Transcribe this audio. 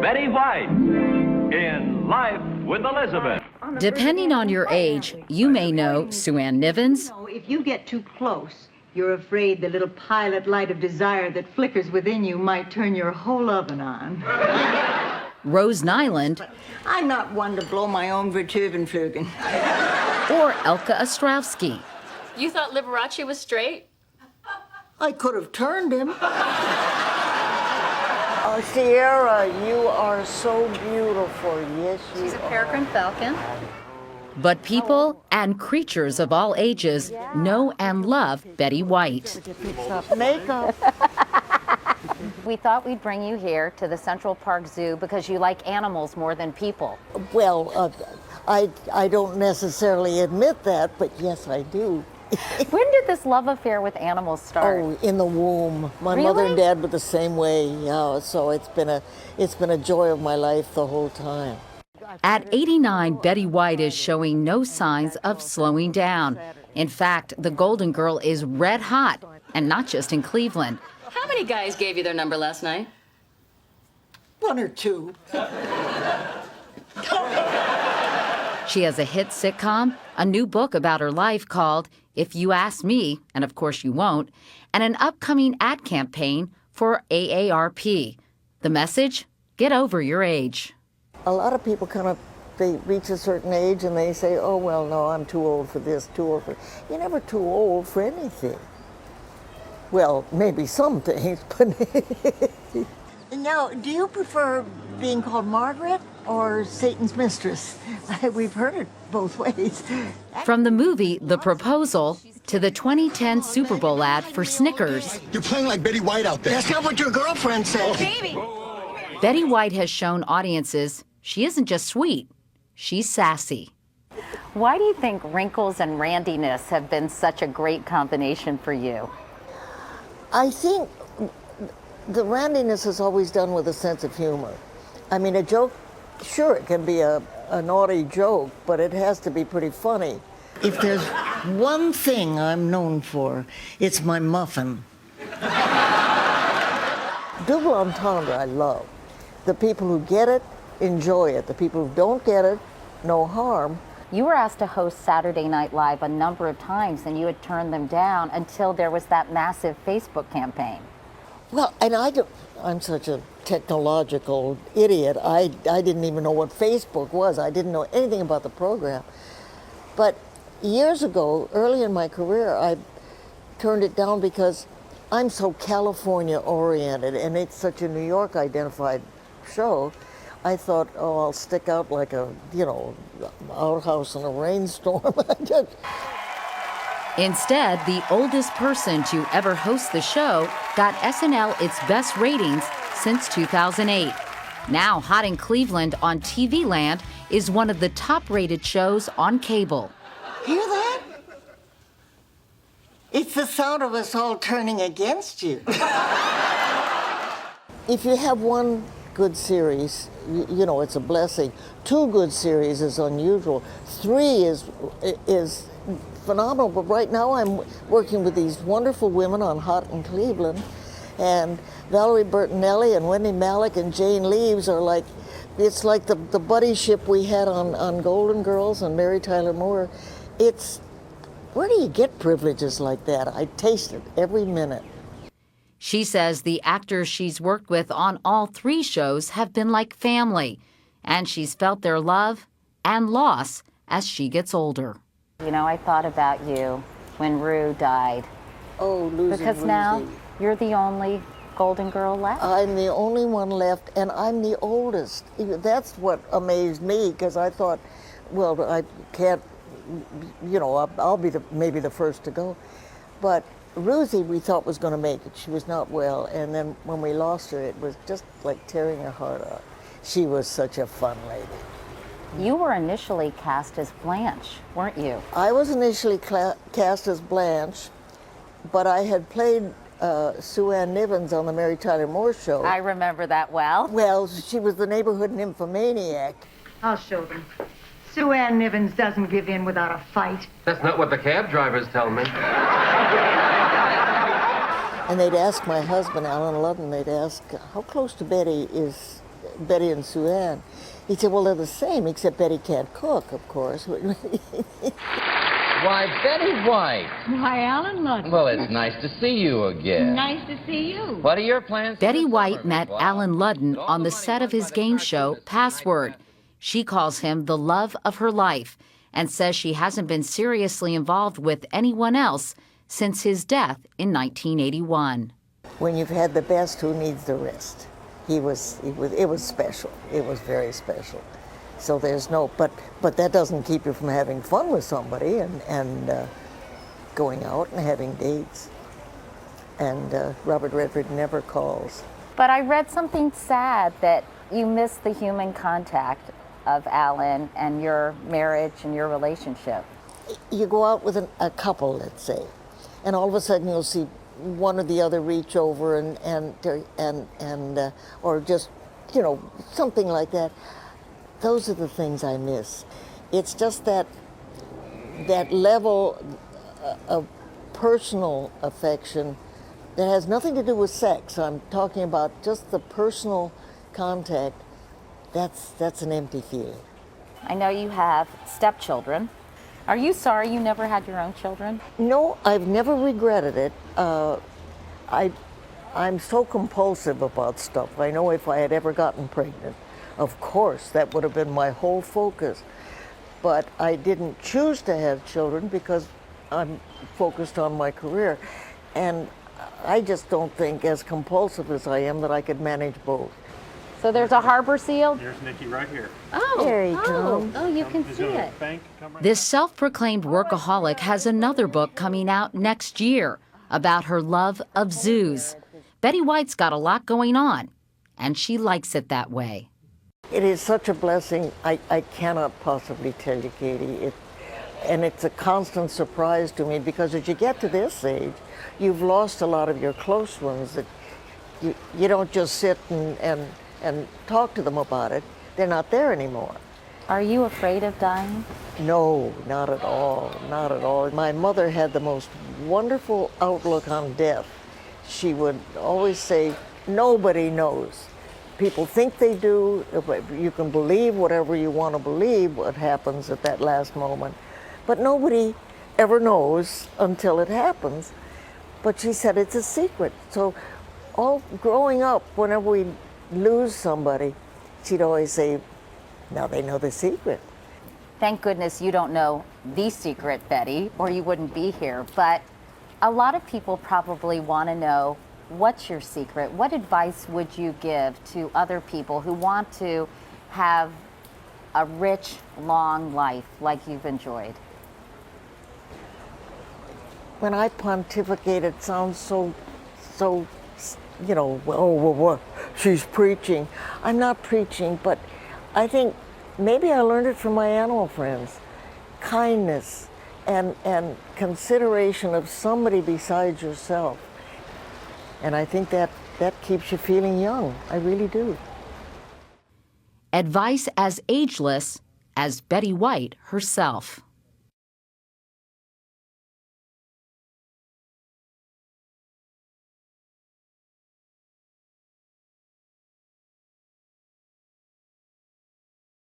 Betty White in Life with Elizabeth. Depending on your age, you may know Sue Ann Nivens. If you get too close, you're afraid the little pilot light of desire that flickers within you might turn your whole oven on. Rose Nyland. I'm not one to blow my own Vertuvenflugen. Or Elka Ostrovsky. You thought Liberace was straight? I could have turned him. Sierra, you are so beautiful. Yes, you She's a peregrine falcon. But people and creatures of all ages know and love Betty White. Makeup. We thought we'd bring you here to the Central Park Zoo because you like animals more than people. Well, I don't necessarily admit that, but yes, I do. When did this love affair with animals start? Oh, in the womb. My mother and dad were the same way. Yeah, so it's been a joy of my life the whole time. At 89, Betty White is showing no signs of slowing down. In fact, the Golden Girl is red hot, and not just in Cleveland. How many guys gave you their number last night? One or two. She has a hit sitcom, a new book about her life called If You Ask Me, and of course you won't, and an upcoming ad campaign for AARP. The message? Get over your age. A lot of people they reach a certain age and they say, oh, well, no, I'm too old for this, too old for... You're never too old for anything. Well, maybe some things, but... Now, do you prefer being called Margaret or Satan's mistress? We've heard it both ways. From the movie The Proposal to the 2010 Super Bowl ad for Snickers. You're playing like Betty White out there. That's not what your girlfriend said. Baby! Betty White has shown audiences she isn't just sweet, she's sassy. Why do you think wrinkles and randiness have been such a great combination for you? I think the randiness is always done with a sense of humor. I mean, a joke, sure, it can be a naughty joke, but it has to be pretty funny. If there's one thing I'm known for, it's my muffin. Double entendre I love. The people who get it, enjoy it. The people who don't get it, no harm. You were asked to host Saturday Night Live a number of times and you had turned them down until there was that massive Facebook campaign. Well, and I'm such a technological idiot. I didn't even know what Facebook was. I didn't know anything about the program. But years ago, early in my career, I turned it down because I'm so California oriented and it's such a New York identified show. I thought, oh, I'll stick out like a, outhouse in a rainstorm. Instead, the oldest person to ever host the show got SNL its best ratings since 2008. Now, Hot in Cleveland on TV Land is one of the top-rated shows on cable. Hear that? It's the sound of us all turning against you. If you have one good series, it's a blessing. 2 good series is unusual. 3 is phenomenal, but right now I'm working with these wonderful women on Hot in Cleveland, and Valerie Bertinelli and Wendy Malick and Jane Leaves are like, it's like the buddyship we had on Golden Girls and Mary Tyler Moore. Where do you get privileges like that? I taste it every minute. She says the actors she's worked with on all 3 shows have been like family, and she's felt their love and loss as she gets older. I thought about you when Rue died. Oh, losing Because Rosie. now you're the only Golden Girl left. I'm the only one left, and I'm the oldest. That's what amazed me, because I thought, well, I can't, I'll be maybe the first to go. But Rosie, we thought was going to make it. She was not well, and then when we lost her, it was just like tearing her heart out. She was such a fun lady. You were initially cast as Blanche, weren't you? I was initially cast as Blanche, but I had played Sue Ann Nivens on the Mary Tyler Moore Show. I remember that well. Well, she was the neighborhood nymphomaniac. I'll show them. Sue Ann Nivens doesn't give in without a fight. That's not what the cab drivers tell me. And they'd ask my husband, Alan Ludden, they'd ask, how close to Betty is Betty and Sue Ann. He said, well, they're the same, except Betty can't cook, of course. Why, Betty White. Why, Alan Ludden. Well, it's nice to see you again. Nice to see you. What are your plans? Betty for the White summer, met Miss Watt? Alan Ludden All on the money set of won his by the game cartoonist show, tonight Password. went- She calls him the love of her life and says she hasn't been seriously involved with anyone else since his death in 1981. When you've had the best, who needs the rest? It was special. It was very special. So there's no, but that doesn't keep you from having fun with somebody and going out and having dates. And Robert Redford never calls. But I read something sad that you missed the human contact of Alan and your marriage and your relationship. You go out with a couple, let's say, and all of a sudden you'll see one or the other reach over and or just, you know, something like that. Those are the things I miss. It's just that level of personal affection that has nothing to do with sex. I'm talking about just the personal contact. That's an empty feeling. I know you have stepchildren. Are you sorry you never had your own children? No, I've never regretted it. I'm so compulsive about stuff. I know if I had ever gotten pregnant, of course, that would have been my whole focus. But I didn't choose to have children because I'm focused on my career. And I just don't think, as compulsive as I am, that I could manage both. So there's a harbor seal? There's Nikki right here. Oh, There you go. oh, you can He's see gonna it. bank, come right This self-proclaimed workaholic has another book coming out next year about her love of zoos. Betty White's got a lot going on, and she likes it that way. It is such a blessing. I cannot possibly tell you, Katie. And it's a constant surprise to me because as you get to this age, you've lost a lot of your close ones. That you don't just sit and talk to them about it. They're not there anymore. Are you afraid of dying? No, not at all, not at all. My mother had the most wonderful outlook on death. She would always say, nobody knows. People think they do. You can believe whatever you want to believe what happens at that last moment. But nobody ever knows until it happens. But she said it's a secret. So all growing up, whenever we lose somebody, she'd always say, now they know the secret. Thank goodness you don't know the secret, Betty, or you wouldn't be here. But a lot of people probably want to know, what's your secret? What advice would you give to other people who want to have a rich, long life like you've enjoyed? When I pontificate, it sounds so, you know, well, she's preaching. I'm not preaching, but I think maybe I learned it from my animal friends. Kindness and consideration of somebody besides yourself. And I think that keeps you feeling young. I really do. Advice as ageless as Betty White herself.